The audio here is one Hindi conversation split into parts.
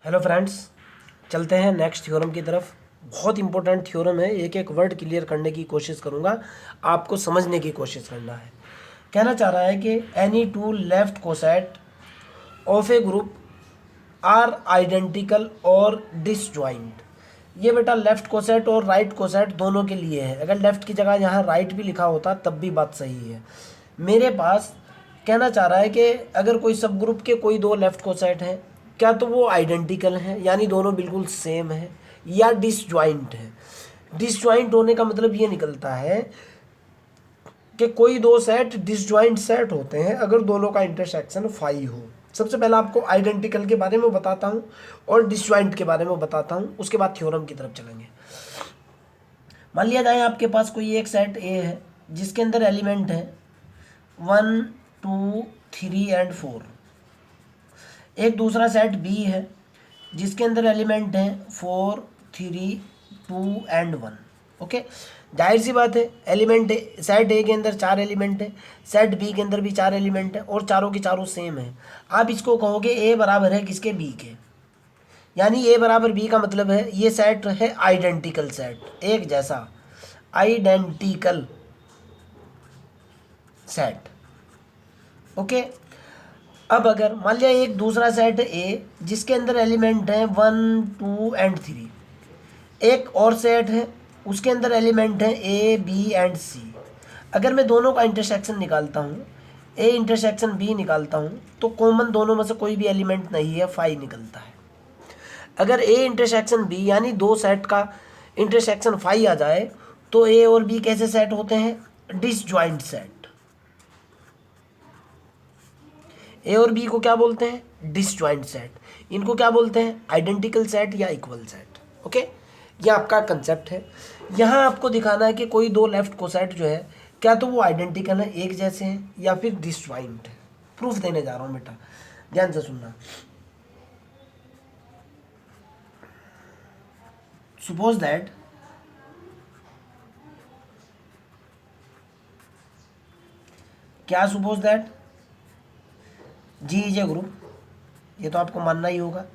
हेलो फ्रेंड्स, चलते हैं नेक्स्ट थ्योरम की तरफ। बहुत इंपॉर्टेंट थ्योरम है, एक एक वर्ड क्लियर करने की कोशिश करूंगा, आपको समझने की कोशिश करना है। कहना चाह रहा है कि any two left coset of a group are identical और डिसजॉइंट। ये बेटा लेफ्ट कोसेट और राइट कोसेट दोनों के लिए है। अगर लेफ्ट की जगह यहाँ राइट भी लिखा होता तब भी बात सही है। मेरे पास कहना चाह रहा है कि अगर कोई सब ग्रुप के कोई दो लेफ्ट कोसेट हैं, क्या तो वो आइडेंटिकल हैं यानी दोनों बिल्कुल सेम है, या डिसजॉइंट है। डिसजॉइंट होने का मतलब ये निकलता है कि कोई दो सेट डिसजॉइंट सेट होते हैं अगर दोनों का इंटरसेक्शन फाई हो। सबसे पहले आपको आइडेंटिकल के बारे में बताता हूँ और डिसजॉइंट के बारे में बताता हूँ, उसके बाद थ्योरम की तरफ चलेंगे। मान लिया जाए आपके पास कोई एक सेट ए है जिसके अंदर एलिमेंट है 1, 2, 3 एंड 4। एक दूसरा सेट बी है जिसके अंदर एलिमेंट है 4, 3, 2 एंड 1। ओके, जाहिर सी बात है एलिमेंट सेट ए के अंदर 4 एलिमेंट है, सेट बी के अंदर भी 4 एलिमेंट है और चारों के चारों सेम है। आप इसको कहोगे ए बराबर है किसके, बी के, यानी ए बराबर बी का मतलब है ये सेट है आइडेंटिकल सेट, एक जैसा आइडेंटिकल सेट। ओके, अब अगर मान लिया एक दूसरा सेट है ए जिसके अंदर एलिमेंट है 1, 2 एंड 3, एक और सेट है उसके अंदर एलिमेंट है ए, बी एंड सी। अगर मैं दोनों का इंटरसेक्शन निकालता हूँ, ए इंटरसेक्शन बी निकालता हूँ, तो कॉमन दोनों में से कोई भी एलिमेंट नहीं है, फाई निकलता है। अगर ए इंटरसेक्शन बी यानी दो सेट का इंटरसेक्शन फाई आ जाए तो ए और बी कैसे सेट होते हैं, डिसजॉइंट सेट। ए और बी को क्या बोलते हैं, डिसजॉइंट सेट। इनको क्या बोलते हैं, आइडेंटिकल सेट या इक्वल सेट। ओके, ये आपका कंसेप्ट है। यहाँ आपको दिखाना है कि कोई दो लेफ्ट कोसेट जो है क्या तो वो आइडेंटिकल है, एक जैसे हैं, या फिर डिसजॉइंट है। प्रूफ देने जा रहा हूँ बेटा, ध्यान से सुनना। सपोज दैट क्या, suppose that G is a group, ये तो आपको मानना ही होगा।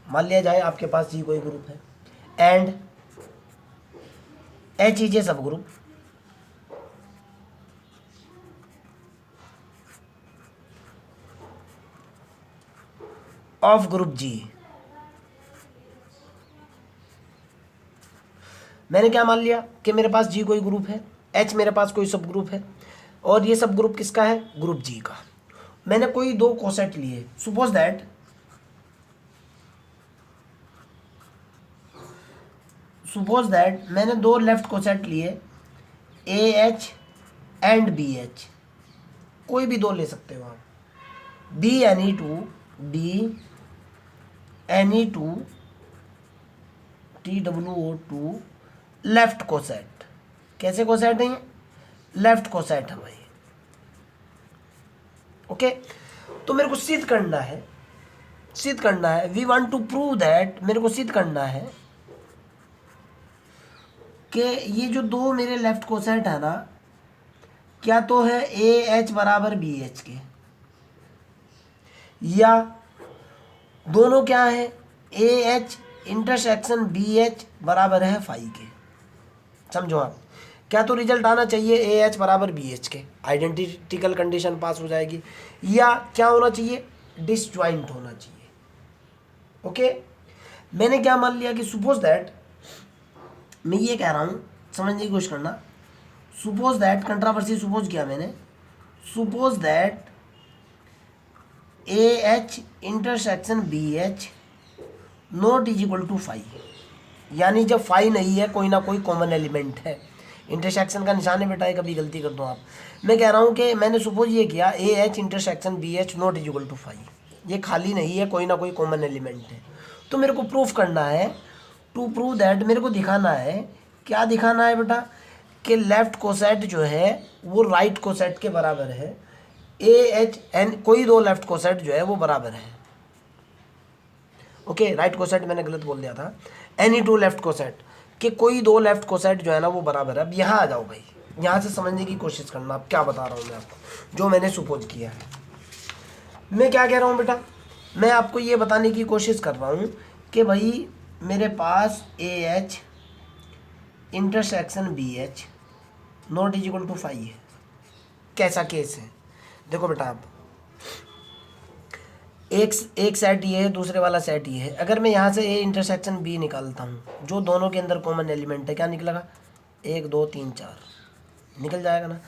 मान लिया जाए आपके पास जी कोई ग्रुप है एंड एच इज ए सब ग्रुप ऑफ ग्रुप जी। मैंने क्या मान लिया कि मेरे पास जी कोई ग्रुप है, एच मेरे पास कोई सब ग्रुप है, और ये सब ग्रुप किसका है, ग्रुप जी का। मैंने कोई दो कोसेट लिए, सपोज दैट मैंने दो लेफ्ट कोसेट लिए A H and B H, कोई भी दो ले सकते हो आप, be any two, the any two, T W O two, left coset. कैसे कोसेट है, लेफ्ट कोसेट है भाई। ओके, तो मेरे को सिद्ध करना है, we want to prove that, मेरे को सिद्ध करना है कि ये जो दो मेरे लेफ्ट कोसेट है ना, क्या तो है ए एच बराबर बी एच के, या दोनों क्या है A H intersection B H बराबर है फाई के। समझो आप, क्या तो रिजल्ट आना चाहिए ए एच बराबर बी एच के, आइडेंटिकल कंडीशन पास हो जाएगी, या क्या होना चाहिए, डिसजॉइंट होना चाहिए। ओके, मैंने क्या मान लिया कि सपोज दैट, मैं ये कह रहा हूँ समझने की कोशिश करना, सपोज दैट कंट्रावर्सी सपोज किया मैंने, suppose that A H intersection B H not is equal to phi, यानी जब फाई नहीं है कोई ना कोई कॉमन एलिमेंट है। इंटरसेक्शन का निशान है बेटा, ये कभी गलती कर दो आप। मैं कह रहा हूँ कि मैंने सपोज ये किया A H intersection B H not is equal to phi, ये खाली नहीं है, कोई ना कोई कॉमन एलिमेंट है। तो मेरे को प्रूफ करना है, टू प्रूव दैट मेरे को दिखाना है, क्या दिखाना है बेटा, कि लेफ्ट कोसेट जो है वो राइट कोसेट के बराबर है, ए एच एन कोई दो लेफ्ट कोसेट जो है वो बराबर है। ओके, राइट कोसेट मैंने गलत बोल दिया था, एनी टू लेफ्ट कोसेट, कि कोई दो लेफ्ट कोसेट जो है ना वो बराबर है। अब यहाँ आ जाओ भाई, यहाँ से समझने की कोशिश करना, अब क्या बता रहा हूँ मैं आपको, जो मैंने सुपोज किया है। मैं क्या कह रहा हूँ बेटा, मैं आपको ये बताने की कोशिश कर रहा हूँ कि भाई मेरे पास A H intersection B H not is equal to 5 है। कैसा केस है? देखो बेटा, आप एक सेट ये है, दूसरे वाला सेट ये है। अगर मैं यहाँ से ए इंटरसेक्शन बी निकालता हूँ, जो दोनों के अंदर कॉमन एलिमेंट है, क्या निकलेगा? 1 2 3 4 निकल जाएगा ना।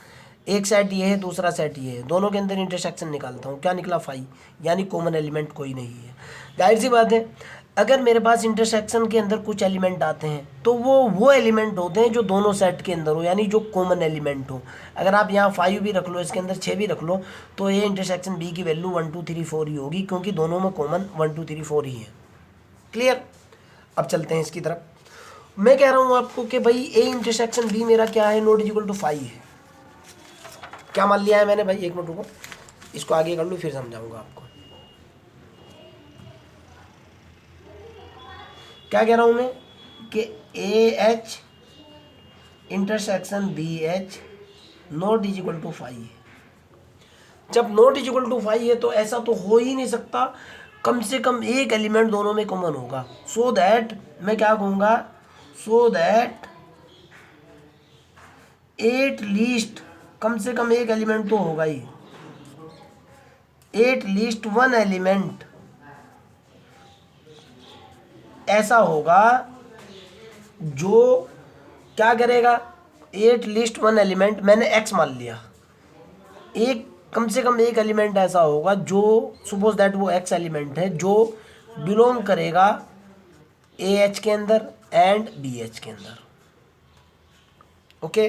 एक सेट ये है, दूसरा सेट ये है, दोनों के अंदर इंटरसेक्शन निकालता हूँ, क्या निकला? 5, यानी कॉमन एलिमेंट कोई नहीं है। जाहिर सी बात है, अगर मेरे पास इंटरसेक्शन के अंदर कुछ एलिमेंट आते हैं तो वो एलिमेंट होते हैं जो दोनों सेट के अंदर हो, यानी जो कॉमन एलिमेंट हो। अगर आप यहाँ 5 भी रख लो, इसके अंदर 6 भी रख लो, तो ए इंटरसेक्शन बी की वैल्यू 1 2 3 4 ही होगी, क्योंकि दोनों में कॉमन 1 2 3 4 ही है। क्लियर? अब चलते हैं इसकी तरफ। मैं कह रहा हूँ आपको कि भाई ए इंटरसेक्शन बी मेरा क्या है? नॉट इज इक्वल टू 5 है। क्या मान लिया है मैंने भाई? एक मिनट रुको, इसको आगे कर लूँ फिर समझाऊंगा आपको। क्या कह रहा हूँ मैं कि A H intersection B H not is equal to 5 है। जब नॉट इज इक्वल टू 5 है तो ऐसा तो हो ही नहीं सकता, कम से कम एक एलिमेंट दोनों में कॉमन होगा। सो दैट मैं क्या कहूँगा, सो दैट एट लीस्ट, कम से कम एक एलिमेंट तो होगा ही, एट लीस्ट वन एलिमेंट ऐसा होगा जो क्या करेगा? एट लीस्ट वन एलिमेंट, मैंने एक्स मान लिया, एक कम से कम एक एलिमेंट ऐसा होगा जो, सपोज दैट वो एक्स एलिमेंट है, जो बिलोंग करेगा ए एच के अंदर एंड बी एच के अंदर। ओके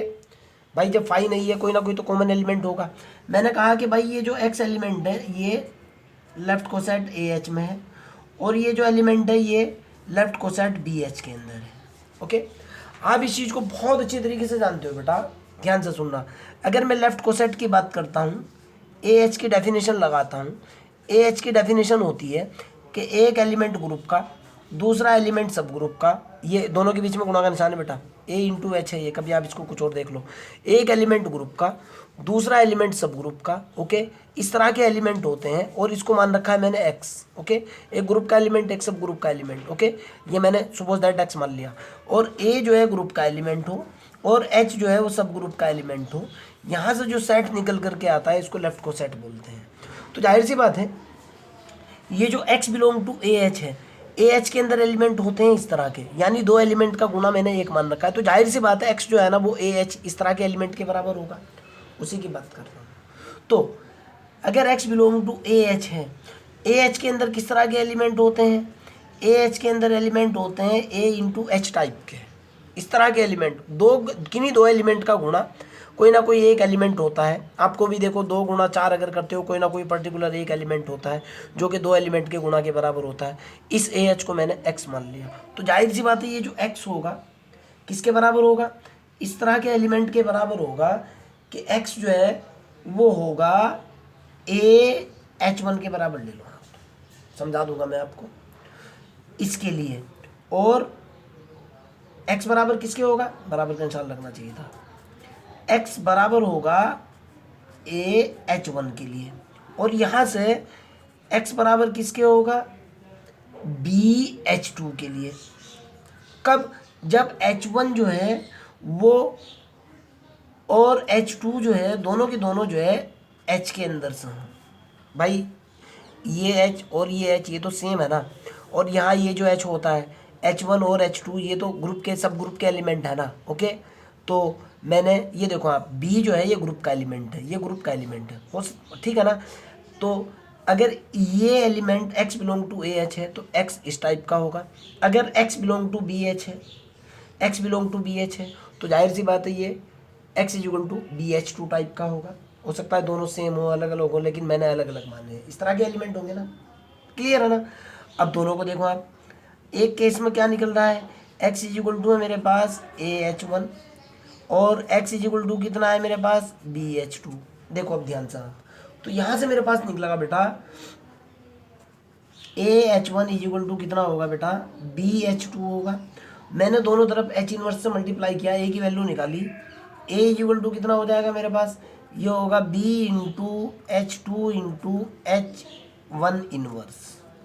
भाई, जब 5 नहीं है, कोई ना कोई तो कॉमन एलिमेंट होगा। मैंने कहा कि भाई ये जो एक्स एलिमेंट है ये लेफ्ट कोसेट ए एच में है, और ये जो एलिमेंट है ये लेफ्ट कोसेट बी एच के अंदर है। ओके, आप इस चीज़ को बहुत अच्छी तरीके से जानते हो बेटा, ध्यान से सुनना। अगर मैं लेफ्ट कोसेट की बात करता हूँ, ए एच की डेफिनेशन लगाता हूँ, ए एच की डेफिनेशन होती है कि एक एलिमेंट ग्रुप का, दूसरा एलिमेंट सब ग्रुप का, ये दोनों के बीच में गुणा का निशान है बेटा, ए इंटू एच है ये, कभी आप इसको कुछ और देख लो। एक एलिमेंट ग्रुप का, दूसरा एलिमेंट सब ग्रुप का। ओके, इस तरह के एलिमेंट होते हैं, और इसको मान रखा है मैंने एक्स। ओके, एक ग्रुप का एलिमेंट, एक सब ग्रुप का एलिमेंट। ओके, ये मैंने सपोज दैट एक्स मान लिया, और ए जो है ग्रुप का एलिमेंट हो, और एच जो है वो सब ग्रुप का एलिमेंट हो। यहाँ से जो सेट निकल करके आता है इसको लेफ्ट को सेट बोलते हैं। तो जाहिर सी बात है, ये जो x belong to A H है, ए एच के अंदर एलिमेंट होते हैं इस तरह के, यानी दो एलिमेंट का गुना मैंने एक मान रखा है, तो जाहिर सी बात है x जो है ना वो ए एच इस तरह के एलिमेंट के बराबर होगा, उसी की बात कर रहा हूँ। तो अगर x belong to A H है, ए एच के अंदर किस तरह के एलिमेंट होते हैं? ए एच के अंदर एलिमेंट होते हैं ए इंटू एच टाइप के, इस तरह के एलिमेंट, किन्हीं दो एलिमेंट का गुणा कोई ना कोई एक एलिमेंट होता है। आपको भी देखो 2 गुणा 4 अगर करते हो, कोई ना कोई पर्टिकुलर एक एलिमेंट होता है जो कि दो एलिमेंट के गुणा के बराबर होता है। इस ए एच को मैंने एक्स मान लिया, तो जाहिर सी बात है ये जो एक्स होगा किसके बराबर होगा? इस तरह के एलिमेंट के बराबर होगा कि एक्स जो है वो होगा ए एच वन के बराबर। ले लो, समझा दूंगा मैं आपको इसके लिए। और x बराबर किसके होगा? बराबर का निशान लगना चाहिए था। x बराबर होगा ए एच वन के लिए, और यहाँ से x बराबर किसके होगा? बी एच टू के लिए। कब? जब h1 जो है वो और h2 जो है दोनों के दोनों जो है h के अंदर से हों। भाई ये h और ये h ये तो सेम है ना, और यहाँ ये जो h होता है h1 और h2 ये तो ग्रुप के सब ग्रुप के एलिमेंट है ना। ओके, तो मैंने ये देखो आप b जो है ये ग्रुप का एलिमेंट है, ये ग्रुप का एलिमेंट है, हो ठीक है ना। तो अगर ये element x belong to A H है तो x इस टाइप का होगा। अगर x belong to B H है, x belong to B H है, तो जाहिर सी बात है ये x is equal to B H two type का होगा। हो सकता है दोनों सेम हो, अलग अलग हो, लेकिन मैंने अलग अलग माने हैं। इस तरह के एलिमेंट होंगे ना, क्लियर है ना। अब दोनों को देखो आप, एक केस में क्या निकल रहा है? x इज इक्वल टू है मेरे पास ए एच वन, और x इज इक्वल टू कितना है मेरे पास? B H to. देखो अब ध्यान से आप, तो यहाँ से मेरे पास निकलेगा बेटा A H one is equal to कितना होगा बेटा? बी एच टू होगा। मैंने दोनों तरफ एच इनवर्स से मल्टीप्लाई किया, ए की वैल्यू निकाली, ए इज इक्वल टू कितना हो जाएगा मेरे पास? ये होगा B into H two into H one inverse,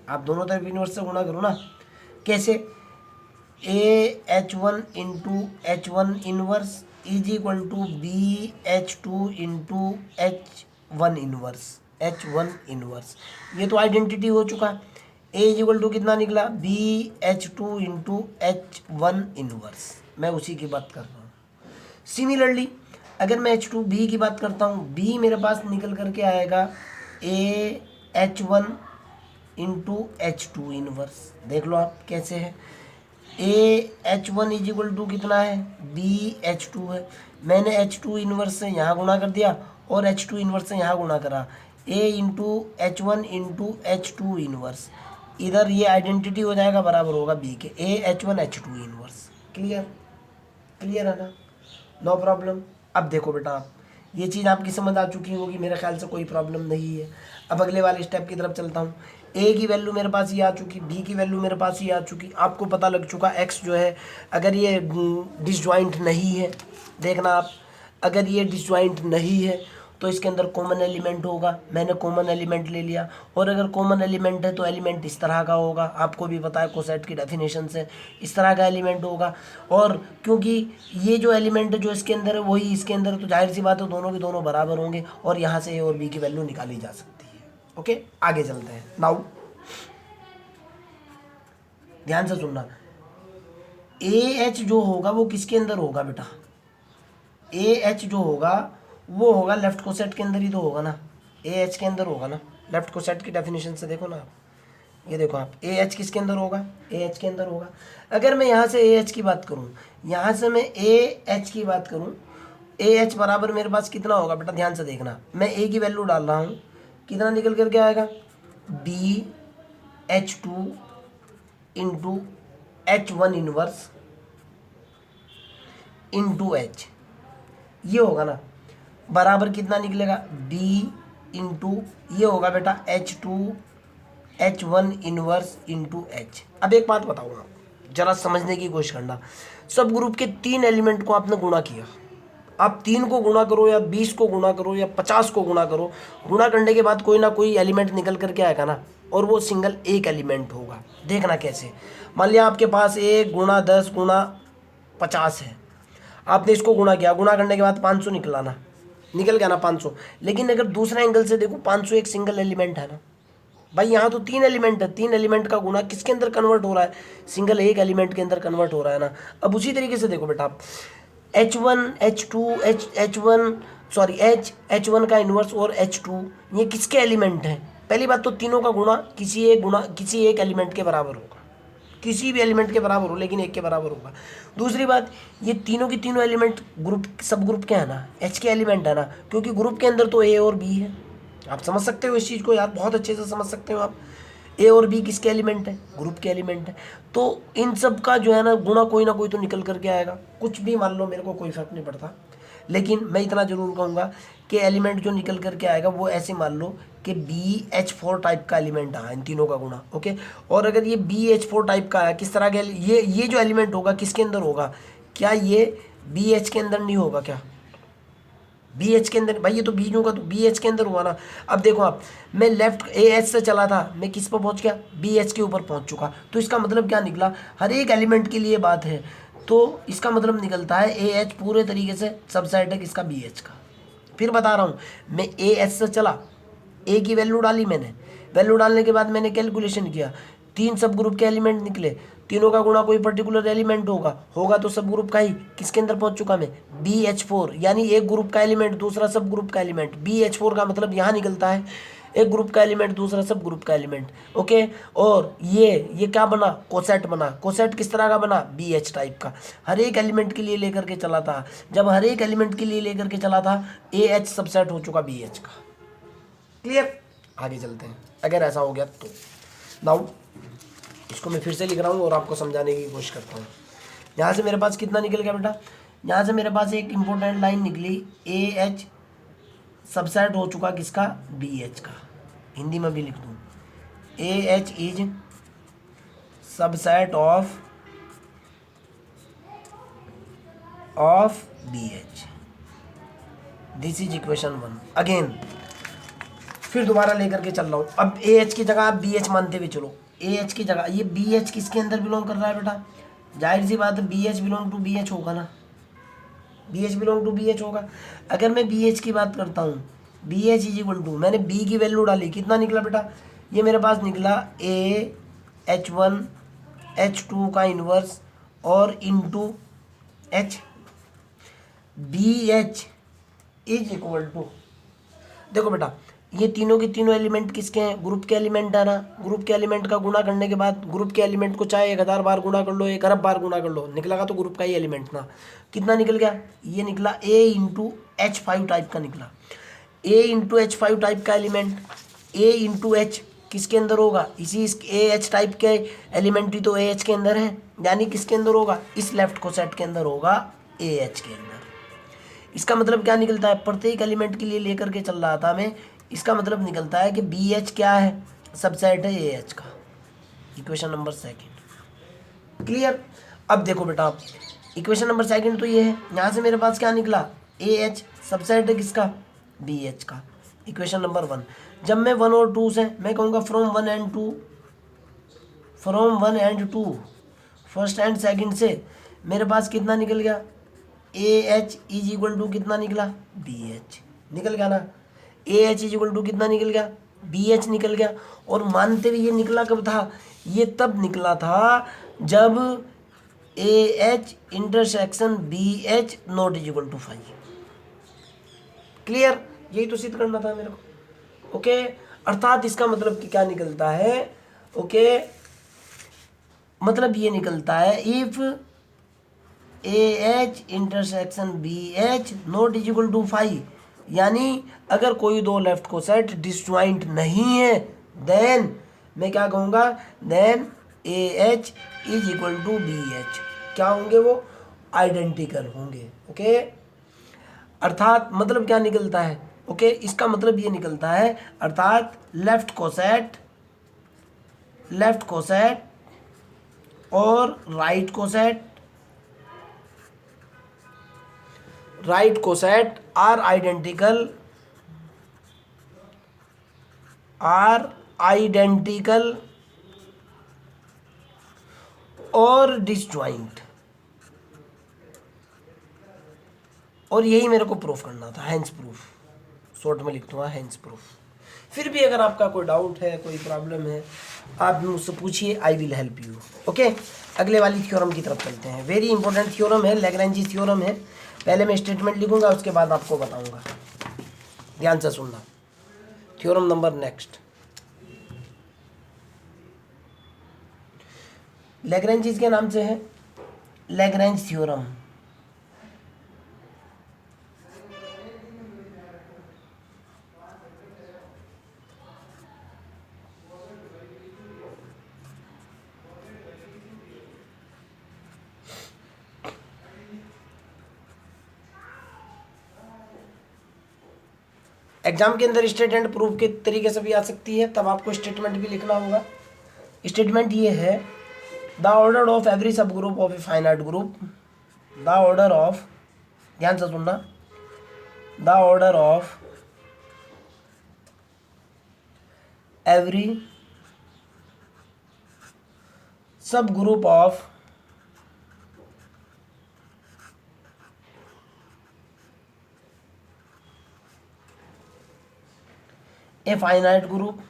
आप दोनों तरफ इनवर्स से गुणा करो ना, कैसे, AH1 into H1 inverse is equal to BH2 into H1 inverse, H1 inverse, ये तो आइडेंटिटी हो चुका है। A इज इक्वल टू कितना निकला, BH2 इंटू H1 इनवर्स, मैं उसी की बात कर रहा हूँ। सिमिलरली अगर मैं H2B की बात करता हूँ, B मेरे पास निकल करके आएगा AH1 इंटू H2 इनवर्स, देख लो आप कैसे है, AH1 इज इक्वल टू कितना है, BH2 है, मैंने H2 इनवर्स से यहाँ गुणा कर दिया और H2 इनवर्स से यहाँ गुणा करा, A into H1 into H2 inverse, इधर ये आइडेंटिटी हो जाएगा, बराबर होगा B के AH1 H2 inverse. Clear, clear है ना, नो प्रॉब्लम। अब देखो बेटा, आप ये चीज़ आपकी समझ आ चुकी होगी, मेरे ख्याल से कोई प्रॉब्लम नहीं है। अब अगले वाले स्टेप की तरफ चलता हूँ। ए की वैल्यू मेरे पास ये आ चुकी, बी की वैल्यू मेरे पास ये आ चुकी, आपको पता लग चुका एक्स जो है, अगर ये डिसजॉइंट नहीं है, देखना आप, अगर ये डिसजॉइंट नहीं है तो इसके अंदर कॉमन एलिमेंट होगा, मैंने कॉमन एलिमेंट ले लिया, और अगर कॉमन एलिमेंट है तो एलिमेंट इस तरह का होगा, आपको भी पता है कोसेट की डेफिनेशन से, इस तरह का एलिमेंट होगा। और क्योंकि ये जो एलिमेंट है जो इसके अंदर है वही इसके अंदर है, तो जाहिर सी बात है दोनों के दोनों बराबर होंगे, और यहाँ से ए और बी की वैल्यू निकाली जा सकती है। ओके, आगे चलते हैं। नाउ ध्यान से सुनना, AH जो होगा वो किसके अंदर होगा बेटा, AH जो होगा वो होगा लेफ्ट कोसेट के अंदर ही तो होगा ना, AH के अंदर होगा ना, लेफ्ट कोसेट की डेफिनेशन से देखो ना आप, ये देखो आप, AH किसके अंदर होगा, AH के अंदर होगा। अगर मैं यहाँ से AH की बात करूँ, यहाँ से मैं AH की बात करूँ, AH बराबर मेरे पास कितना होगा बेटा, ध्यान से देखना, मैं A की वैल्यू डाल रहा हूँ, कितना निकल करके आएगा, BH2 into H1 inverse into H, ये होगा ना, बराबर कितना निकलेगा, B इंटू ये होगा बेटा H2 H1 inverse into H। अब एक बात बताऊँगा, जरा समझने की कोशिश करना, सब ग्रुप के 3 एलिमेंट को आपने गुणा किया, आप 3 को गुणा करो या 20 को गुणा करो या 50 को गुणा करो, गुणा करने के बाद कोई ना कोई एलिमेंट निकल करके आएगा ना, और वो सिंगल एक एलिमेंट होगा। देखना कैसे, मान लिया आपके पास 1 गुणा 10 गुणा 50 है, आपने इसको गुणा किया, गुणा करने के बाद 500 निकला ना, निकल गया ना 500, लेकिन अगर दूसरा एंगल से देखो 500 एक सिंगल एलिमेंट है ना भाई, यहाँ तो 3 एलिमेंट है, 3 एलिमेंट का गुणा किसके अंदर कन्वर्ट हो रहा है, सिंगल एक एलिमेंट के अंदर कन्वर्ट हो रहा है ना। अब उसी तरीके से देखो बेटा आप, H1 H2 H1 sorry H1 का इन्वर्स और H2 ये किसके एलिमेंट हैं, पहली बात तो तीनों का गुणा किसी एक एलिमेंट के बराबर होगा, किसी भी एलिमेंट के बराबर हो लेकिन एक के बराबर होगा। दूसरी बात, ये तीनों की तीनों एलिमेंट ग्रुप सब ग्रुप के हैं ना, H के एलिमेंट है ना, क्योंकि ग्रुप के अंदर तो A और B है, आप समझ सकते हो इस चीज़ को यार, बहुत अच्छे से समझ सकते हो आप, ए और बी किसके एलिमेंट है, ग्रुप के एलिमेंट है, तो इन सब का जो है ना गुणा कोई ना कोई तो निकल करके आएगा, कुछ भी मान लो, मेरे को कोई फर्क नहीं पड़ता, लेकिन मैं इतना जरूर कहूँगा कि एलिमेंट जो निकल करके आएगा वो ऐसे मान लो कि BH4 टाइप का एलिमेंट आया इन तीनों का गुणा, ओके। और अगर ये BH4 टाइप का आया, किस तरह का, ये जो एलिमेंट होगा किसके अंदर होगा, क्या ये BH के अंदर नहीं होगा क्या, BH के अंदर, भाई ये तो बीज होगा तो BH के अंदर हुआ ना। अब देखो आप, मैं लेफ्ट AH से चला था, मैं किस पर पहुंच गया, BH के ऊपर पहुंच चुका, तो इसका मतलब क्या निकला, हर एक एलिमेंट के लिए बात है, तो इसका मतलब निकलता है AH पूरे तरीके से सबसेट है किसका, BH का। फिर बता रहा हूँ, मैं AH से चला, A की वैल्यू डाली मैंने, वैल्यू डालने के बाद मैंने कैलकुलेशन किया, 3 सब ग्रुप के एलिमेंट निकले, तीनों का गुणा कोई पर्टिकुलर एलिमेंट होगा तो सब ग्रुप का ही, किसके अंदर पहुंच चुका मैं, BH4, यानी एक ग्रुप का एलिमेंट दूसरा सब ग्रुप का एलिमेंट, BH4 का मतलब यहाँ निकलता है एक ग्रुप का एलिमेंट दूसरा सब ग्रुप का एलिमेंट, ओके। और ये क्या बना, कोसेट बना, कोसेट किस तरह का बना, BH टाइप का, हर एक एलिमेंट के लिए लेकर के चला था, जब हर एक एलिमेंट के लिए लेकर के चला था, AH सबसेट हो चुका BH का। क्लियर, आगे चलते हैं, अगर ऐसा हो गया तो। नाउ इसको मैं फिर से लिख रहा हूँ और आपको समझाने की कोशिश करता हूँ। यहाँ से मेरे पास कितना निकल गया बेटा, यहाँ से मेरे पास एक इंपॉर्टेंट लाइन निकली, AH सबसेट हो चुका किसका, BH का, हिंदी में भी लिख दूँ, AH is subset of BH, this is equation 1। Again फिर दोबारा लेकर के चल रहा हूँ। अब ए एच की जगह आप बी एच मानते हुए चलो। ए एच की जगह ये बी एच किसके अंदर बिलोंग कर रहा है बेटा? जाहिर सी बात है B H belong to B H होगा ना, B H belong to B H होगा। अगर मैं बी एच की बात करता हूँ, B H is equal to, मैंने बी की वैल्यू डाली, कितना निकला बेटा? ये मेरे पास निकला A H one H two का इन्वर्स और into H. B H is equal to, देखो बेटा ये तीनों के तीनों एलिमेंट किसके हैं? ग्रुप के एलिमेंट है ना। ग्रुप के एलिमेंट का गुणा करने के बाद ग्रुप के एलिमेंट को चाहे 1000 बार गुणा कर लो, 1 अरब बार गुणा कर लो, निकलेगा तो ग्रुप का ही एलिमेंट ना। कितना निकल गया? ये निकला ए इंटू एच 5 टाइप का निकला। ए इंटू एच 5 टाइप का एलिमेंट, ए इंटू एच किसके अंदर होगा? इसी ए एच टाइप के एलिमेंट ही तो ए एच के अंदर है, यानी किसके अंदर होगा? इस लेफ्ट को सेट के अंदर होगा, ए एच के अंदर। इसका मतलब क्या निकलता है? प्रत्येक एलिमेंट के लिए लेकर के चल रहा था मैं। इसका मतलब निकलता है कि बी एच क्या है? सबसेट है ए एच का। Equation number second clear. अब देखो बेटा इक्वेशन नंबर सेकंड तो ये है, यहाँ से मेरे पास क्या निकला? ए एच सबसेट है किसका? बी एच का। इक्वेशन नंबर 1, जब मैं 1 और 2 से मैं कहूँगा from 1 and 2, from 1 and 2 first and second से मेरे पास कितना निकल गया? A H is equal to कितना निकला? बी एच निकल गया ना। A H is equal to कितना निकल गया? बी एच निकल गया। और मानते हुए ये निकला कब था? ये तब निकला था जब A H intersection B H not is equal to 5। Clear, यही तो सिद्ध करना था मेरे को। ओके, अर्थात इसका मतलब कि क्या निकलता है? ओके, मतलब ये निकलता है if A H intersection B H not is equal to 5, यानी अगर कोई दो लेफ्ट को सेट डिसजॉइंट नहीं है, देन मैं क्या कहूँगा? Then A H is equal to B H. क्या होंगे वो? आइडेंटिकल होंगे। ओके, अर्थात मतलब क्या निकलता है? ओके, इसका मतलब ये निकलता है अर्थात लेफ्ट कोसेट और राइट कोसेट आर आइडेंटिकल और डिसजॉइंट, और यही मेरे को प्रूफ करना था। हेंस प्रूफ, शॉर्ट में लिख दूंगा हेंस प्रूफ। फिर भी अगर आपका कोई डाउट है, कोई प्रॉब्लम है, आप मुझसे पूछिए, I will help you. Okay, अगले वाली थ्योरम की तरफ चलते हैं। वेरी इंपॉर्टेंट थ्योरम है, लैग्रेंजी थ्योरम है। पहले मैं स्टेटमेंट लिखूंगा, उसके बाद आपको बताऊंगा, ध्यान से सुनना। थ्योरम नंबर नेक्स्ट, लैग्रेंज के नाम से है लैग्रेंज थ्योरम। एग्जाम के अंदर स्टेटमेंट प्रूफ के तरीके से भी आ सकती है, तब आपको स्टेटमेंट भी लिखना होगा। स्टेटमेंट ये है, द ऑर्डर ऑफ एवरी सब group of a finite group, the order of, ध्यान से सुनना, द ऑर्डर ऑफ एवरी सब group of a finite group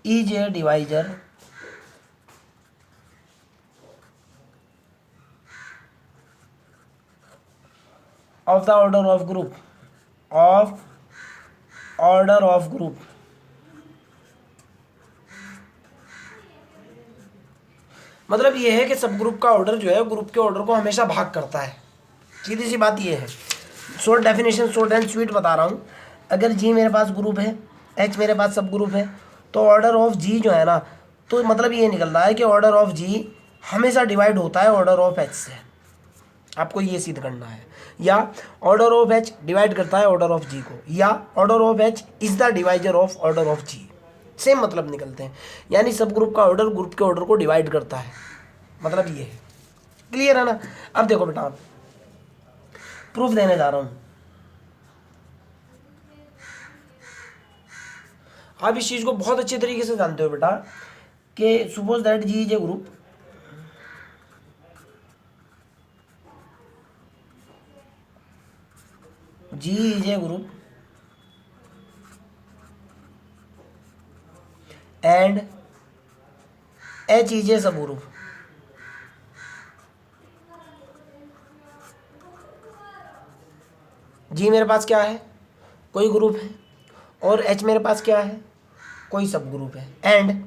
is a divisor of the order of group मतलब ये है कि सब ग्रुप का ऑर्डर जो है ग्रुप के ऑर्डर को हमेशा भाग करता है। सीधी सी बात ये है, short definition, short and sweet बता रहा हूँ। अगर जी मेरे पास ग्रुप है, एच मेरे पास सब ग्रुप है, तो ऑर्डर ऑफ जी जो है ना, तो मतलब ये निकल रहा है कि ऑर्डर ऑफ जी हमेशा डिवाइड होता है ऑर्डर ऑफ एच से। आपको ये सिद्ध करना है, या ऑर्डर ऑफ एच डिवाइड करता है ऑर्डर ऑफ जी को, या order of H is the divisor of order of G. Same मतलब निकलते हैं, यानी सब ग्रुप का ऑर्डर ग्रुप के ऑर्डर को डिवाइड करता है, मतलब ये है। क्लियर है ना। अब देखो बेटा, प्रूफ देने जा रहा हूं। आप इस चीज को बहुत अच्छे तरीके से जानते हो बेटा कि suppose that G is a group, G is a group and H is a subgroup. जी मेरे पास क्या है, कोई ग्रुप है, और एच मेरे पास क्या है, कोई सब ग्रुप है। एंड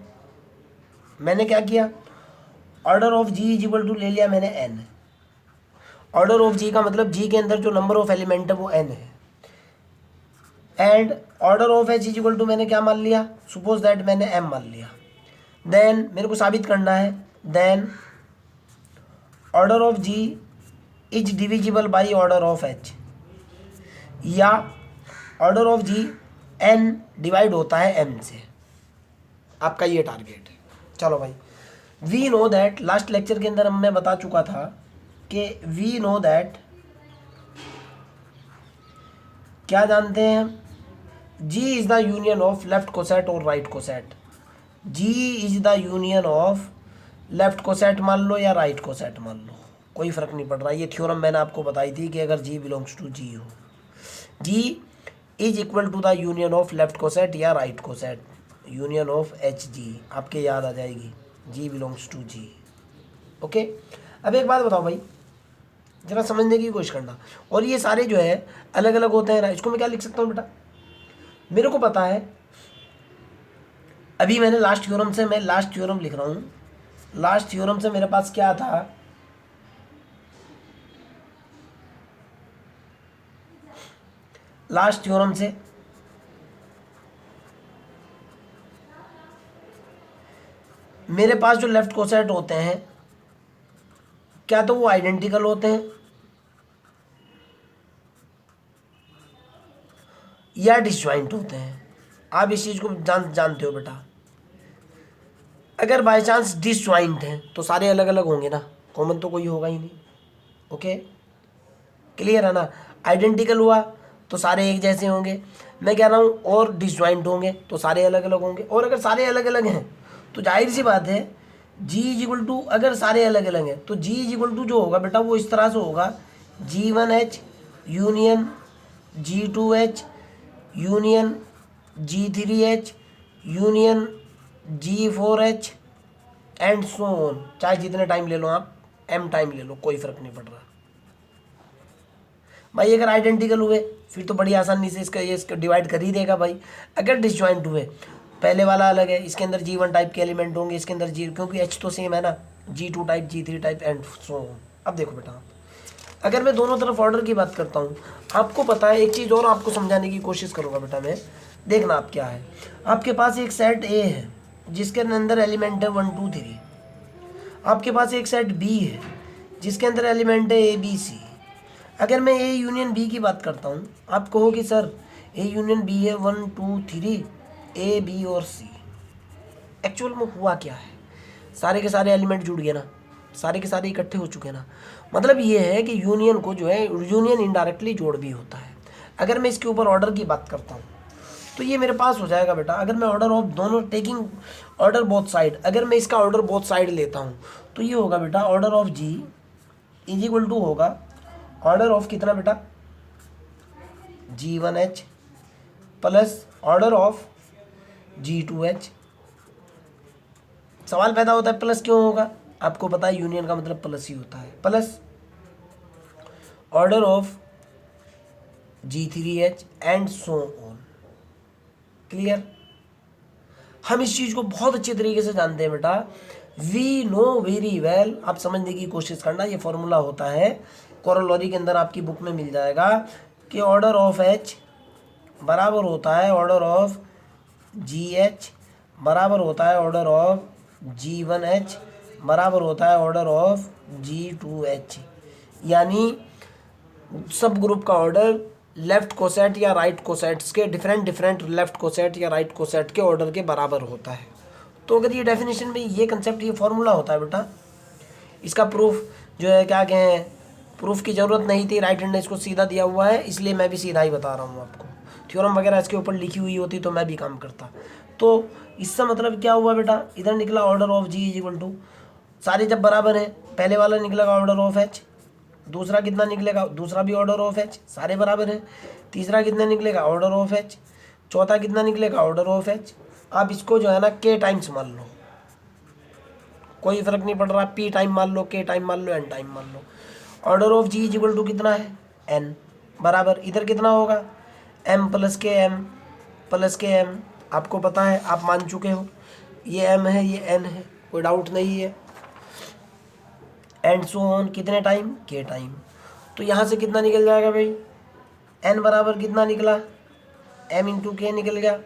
मैंने क्या किया, order of G is equal to ले लिया मैंने एन। ऑर्डर ऑफ जी का मतलब जी के अंदर जो नंबर ऑफ एलिमेंट है वो एन है। And order of H is equal to मैंने क्या मान लिया, सपोज दैट मैंने एम मान लिया। देन मेरे को साबित करना है, then order of G is divisible by order of H, या order of G N divide होता है एम से। आपका ये टारगेट है। चलो भाई, we know that, last lecture के अंदर मैं बता चुका था कि वी नो दैट, क्या जानते हैं, G is the union of left coset और right coset. G is the union of left coset मान लो या राइट कोसेट मान लो, कोई फर्क नहीं पड़ रहा। ये थ्योरम मैंने आपको बताई थी कि अगर जी बिलोंग्स टू जी हो, G is equal to the union of left coset या right coset, union of H G, आपके याद आ जाएगी, G belongs to G. Okay, अब एक बात बताओ भाई, जरा समझने की कोशिश करना। और ये सारे जो है अलग अलग होते हैं ना, इसको मैं क्या लिख सकता हूँ बेटा, मेरे को पता है, अभी मैंने लास्ट थ्योरम से, मैं लास्ट थ्योरम लिख रहा हूँ, लास्ट थ्योरम से मेरे पास क्या था, लास्ट थ्योरम से मेरे पास जो लेफ्ट कोसेट होते हैं, क्या तो वो आइडेंटिकल होते हैं या डिसजॉइंट होते हैं। आप इस चीज को जानते हो बेटा। अगर बाय चांस डिसजॉइंट हैं तो सारे अलग अलग होंगे ना, कॉमन तो कोई होगा ही नहीं। ओके, क्लियर है ना। आइडेंटिकल हुआ तो सारे एक जैसे होंगे, मैं कह रहा हूँ, और डिसजॉइंट होंगे तो सारे अलग अलग होंगे। और अगर सारे अलग अलग हैं तो जाहिर सी बात है, जी इज इक्वल टू, अगर सारे अलग अलग हैं तो जी इज इक्वल टू जो होगा बेटा वो इस तरह से होगा, G1H union G2H union G3H union G4H and so on. चाहे जितने टाइम ले लो आप, m टाइम ले लो, कोई फर्क नहीं पड़ रहा भाई। अगर आइडेंटिकल हुए फिर तो बड़ी आसानी से इसका डिवाइड कर ही देगा भाई। अगर डिसजॉइंट हुए, पहले वाला अलग है, इसके अंदर G1 टाइप के एलिमेंट होंगे, इसके अंदर जी, क्योंकि H तो सेम है ना, G2 type, G3 type and so on. अब देखो बेटा, अगर मैं दोनों तरफ ऑर्डर की बात करता हूँ, आपको पता है एक चीज़ और आपको समझाने की कोशिश करूँगा बेटा मैं, देखना आप क्या है। आपके पास एक सेट ए है जिसके अंदर एलिमेंट है 1 2 3, आपके पास एक सेट बी है जिसके अंदर एलिमेंट है ABC। अगर मैं ए यूनियन बी की बात करता हूँ, आप कहो कि सर ए यूनियन बी है 1 2 3 ए बी और सी। एक्चुअल में हुआ क्या है, सारे के सारे एलिमेंट जुड़ गए ना, सारे के सारे इकट्ठे हो चुके ना। मतलब ये है कि यूनियन को जो है, यूनियन इनडायरेक्टली जोड़ भी होता है। अगर मैं इसके ऊपर ऑर्डर की बात करता हूँ तो ये मेरे पास हो जाएगा बेटा, अगर मैं ऑर्डर ऑफ दोनों, टेकिंग ऑर्डर बोथ साइड, अगर मैं इसका ऑर्डर बोथ साइड लेता हूँ तो ये होगा बेटा, order of G is equal to होगा ऑर्डर ऑफ कितना बेटा, G1H plus order of G2H। सवाल पैदा होता है प्लस क्यों होगा, आपको पता है यूनियन का मतलब प्लस ही होता है, plus order of G3H and so on. Clear. हम इस चीज को बहुत अच्छे तरीके से जानते हैं बेटा, वी नो वेरी वेल। आप समझने की कोशिश करना, ये फॉर्मूला होता है कोरोलरी के अंदर, आपकी बुक में मिल जाएगा कि ऑर्डर ऑफ H बराबर होता है ऑर्डर ऑफ GH बराबर होता है ऑर्डर ऑफ G1H बराबर होता है ऑर्डर ऑफ G2H। यानी सब ग्रुप का ऑर्डर लेफ्ट कोसेट या राइट कोसेट्स के, डिफरेंट लेफ्ट कोसेट या राइट कोसेट के ऑर्डर के बराबर होता है। तो अगर ये डेफिनेशन में ये कंसेप्ट, ये फॉर्मूला होता है बेटा, इसका प्रूफ जो है क्या कहें प्रूफ की ज़रूरत नहीं थी, राइट हैंड ने इसको सीधा दिया हुआ है, इसलिए मैं भी सीधा ही बता रहा हूँ आपको। थ्योरम वगैरह इसके ऊपर लिखी हुई होती तो मैं भी काम करता। तो इससे मतलब क्या हुआ बेटा, इधर निकला order of G is equal to, सारे जब बराबर हैं, पहले वाला निकलेगा ऑर्डर ऑफ एच, दूसरा कितना निकलेगा, दूसरा भी ऑर्डर ऑफ एच, सारे बराबर हैं, तीसरा कितना निकलेगा ऑर्डर ऑफ एच, चौथा कितना निकलेगा ऑर्डर ऑफ एच। आप इसको जो है ना के टाइम्स मान लो, कोई फर्क नहीं पड़ रहा, पी टाइम मान लो, के टाइम मान लो, एन टाइम मान लो। Order of G is equal to कितना है एन, बराबर इधर कितना होगा M plus K M plus K M, आपको पता है, आप मान चुके हो, ये एम है ये एन है, कोई डाउट नहीं है, एंड सो ऑन, कितने टाइम के टाइम। तो यहाँ से कितना निकल जाएगा भाई, एन बराबर कितना निकला एम इंटू के निकल गया।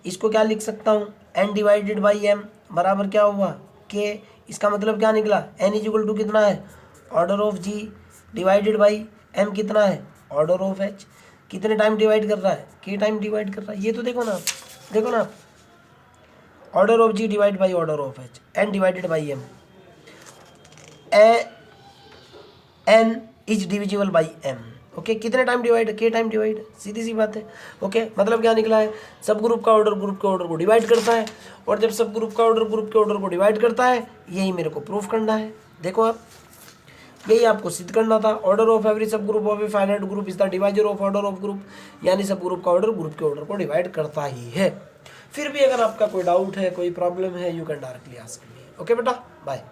इसको क्या लिख सकता हूँ, एन डिवाइडेड बाई एम बराबर क्या हुआ के, इसका मतलब क्या निकला एन इज इक्वल टू कितना है order of G divided by M कितना है ऑर्डर ऑफ एच, कितने टाइम डिवाइड कर रहा है के टाइम डिवाइड कर रहा है, ये तो देखो ना आप, देखो ना आप, order of G divide by order of H, N divided by M, N is divisible by M, okay, कितने टाइम डिवाइड के टाइम डिवाइड, सीधी सी बात है। ओके, मतलब क्या निकला है, सब ग्रुप का ऑर्डर ग्रुप के ऑर्डर को डिवाइड करता है, और जब सब ग्रुप का ऑर्डर ग्रुप के ऑर्डर को डिवाइड करता है, यही मेरे को प्रूफ करना है। देखो आप, यही आपको सिद्ध करना था, ऑर्डर ऑफ एवरी सब group of a finite group is the divisor of order of group, यानी सब ग्रुप का ऑर्डर ग्रुप के ऑर्डर को डिवाइड करता ही है। फिर भी अगर आपका कोई डाउट है, कोई प्रॉब्लम है, you can directly ask me. Okay बेटा, बाय।